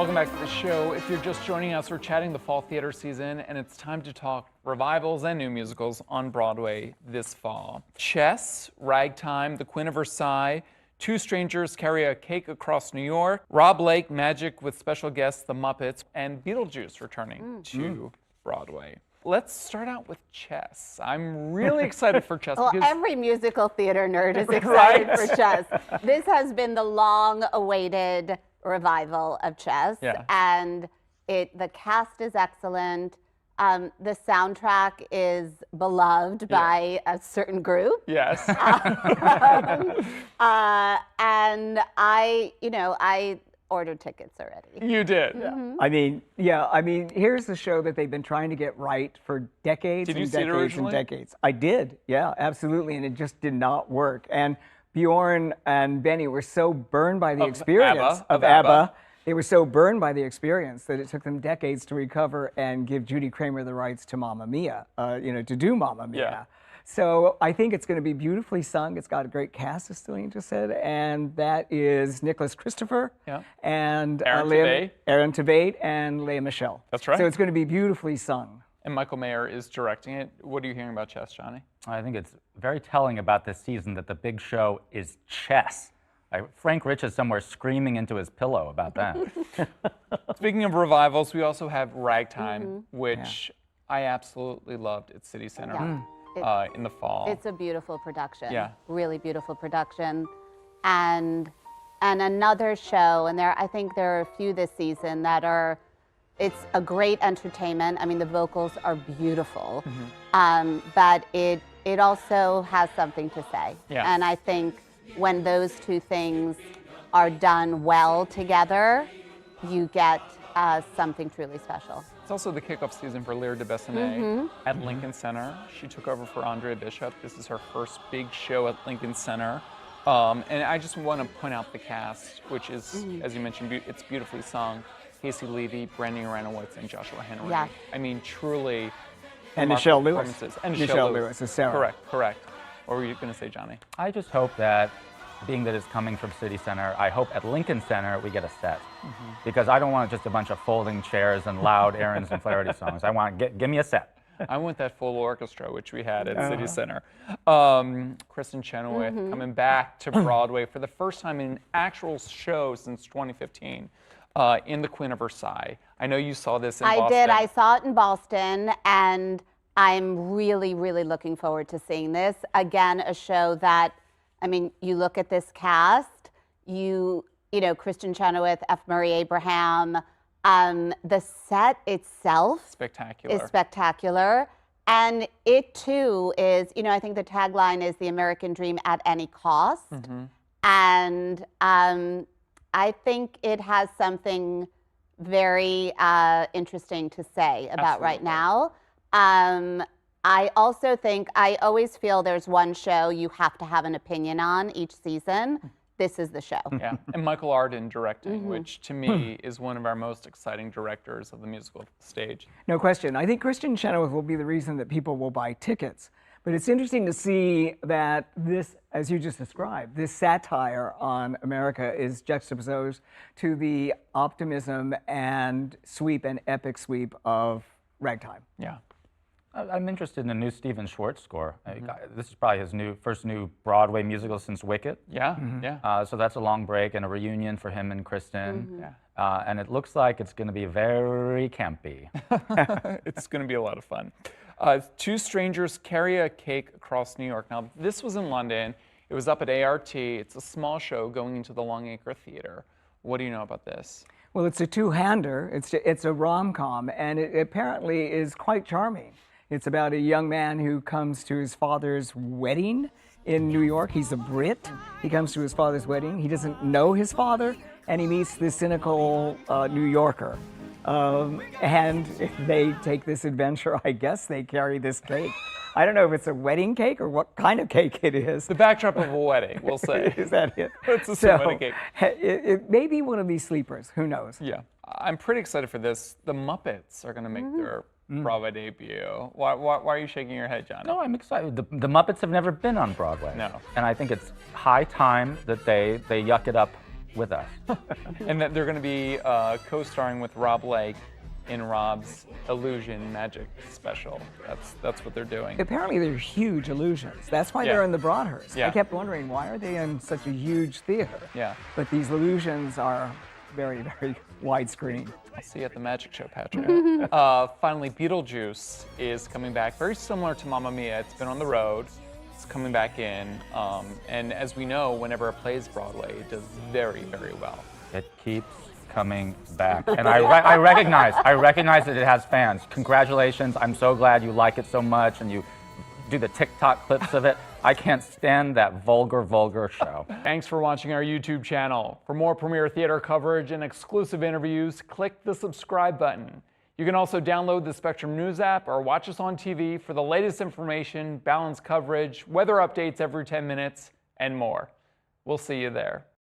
Welcome back to the show. If you're just joining us, we're chatting the fall theater season, and it's time to talk revivals and new musicals on Broadway this fall. Chess, Ragtime, The Queen of Versailles, Two Strangers Carry a Cake Across New York, Rob Lake Magic with special guests The Muppets, and Beetlejuice returning to Broadway. Let's start out with Chess. I'm really excited for Chess. Well, every musical theater nerd is excited for Chess. This has been the long-awaited revival of Chess, and the cast is excellent. The soundtrack is beloved by a certain group. Yes. And I ordered tickets already. You did. I mean, here's the show that they've been trying to get right for decades Did you and see it decades originally? and decades. I did, yeah, absolutely, and it just did not work. And Bjorn and Benny were so burned by the experience of ABBA. They were so burned by the experience that it took them decades to recover and give Judy Kramer the rights to Mamma Mia, to do Mamma Mia. Yeah. So I think it's going to be beautifully sung. It's got a great cast, as Celine just said, and that is Nicholas Christopher and Aaron Tveit and Lea Michele. That's right. So it's going to be beautifully sung. And Michael Mayer is directing it. What are you hearing about Chess, Johnny? I think it's very telling about this season that the big show is chess. Frank Rich is somewhere screaming into his pillow about that. Speaking of revivals, we also have Ragtime, which I absolutely loved at City Center in the fall. It's a beautiful production. Yeah. Really beautiful production. And another show, and I think there are a few this season that it's a great entertainment. I mean, the vocals are beautiful, but it also has something to say. Yeah. And I think when those two things are done well together, you get something truly special. It's also the kickoff season for Lyra DeBessonet at Lincoln Center. She took over for Andrea Bishop. This is her first big show at Lincoln Center. And I just want to point out the cast, which is, as you mentioned, it's beautifully sung. Casey Levy, Brandon Aronowitz, and Joshua Henry. Yeah. I mean, truly. And Michelle Lewis. And Michelle Lewis is Sarah. Correct. What were you going to say, Johnny? I just hope that, being that it's coming from City Center, I hope at Lincoln Center we get a set. Because I don't want just a bunch of folding chairs and loud Aarons and Flaherty songs. I want give me a set. I want that full orchestra, which we had at City Center. Kristen Chenoweth coming back to Broadway for the first time in an actual show since 2015 in The Queen of Versailles. I know you saw this in Boston. I did. I saw it in Boston, and I'm really, really looking forward to seeing this. Again, a show that, I mean, you look at this cast, you know, Kristen Chenoweth, F. Murray Abraham, the set itself is spectacular. And it too is, I think the tagline is the American dream at any cost. And I think it has something very interesting to say about right now. I also think, I always feel there's one show you have to have an opinion on each season. This is the show. Yeah, and Michael Arden directing, which to me is one of our most exciting directors of the musical stage. No question. I think Kristen Chenoweth will be the reason that people will buy tickets. But it's interesting to see that this, as you just described, this satire on America is juxtaposed to the optimism and sweep and epic sweep of Ragtime. Yeah. I'm interested in the new Stephen Schwartz score. This is probably his first new Broadway musical since Wicked. Yeah. So that's a long break and a reunion for him and Kristen. And it looks like it's going to be very campy. It's going to be a lot of fun. Two Strangers Carry a Cake Across New York. Now, this was in London. It was up at ART. It's a small show going into the Longacre Theater. What do you know about this? Well, it's a two-hander. It's a rom-com, and it apparently is quite charming. It's about a young man who comes to his father's wedding in New York. He's a Brit. He comes to his father's wedding. He doesn't know his father, and he meets this cynical New Yorker. And they take this adventure. I guess they carry this cake. I don't know if it's a wedding cake or what kind of cake it is. The backdrop of a wedding, we'll say. Is that it? It's a wedding cake. It may be one of these sleepers. Who knows? Yeah. I'm pretty excited for this. The Muppets are going to make their Broadway debut. Why are you shaking your head, John? No, I'm excited. The Muppets have never been on Broadway. No. And I think it's high time that they yuck it up with us. And that they're going to be co-starring with Rob Lake in Rob's Illusion Magic special. That's what they're doing. Apparently, they're huge illusions. That's why Yeah. they're in the Broadhurst. Yeah. I kept wondering, why are they in such a huge theater? Yeah. But these illusions are very, very widescreen. I'll see you at the magic show, Patrick. Finally, Beetlejuice is coming back, very similar to Mamma Mia. It's been on the road. It's coming back in. And as we know, whenever it plays Broadway, it does very, very well. It keeps coming back, and I recognize that it has fans. Congratulations! I'm so glad you like it so much, and you do the TikTok clips of it. I can't stand that vulgar show. Thanks for watching our YouTube channel. For more premiere theater coverage and exclusive interviews, click the subscribe button. You can also download the Spectrum News app or watch us on TV for the latest information, balanced coverage, weather updates every 10 minutes, and more. We'll see you there.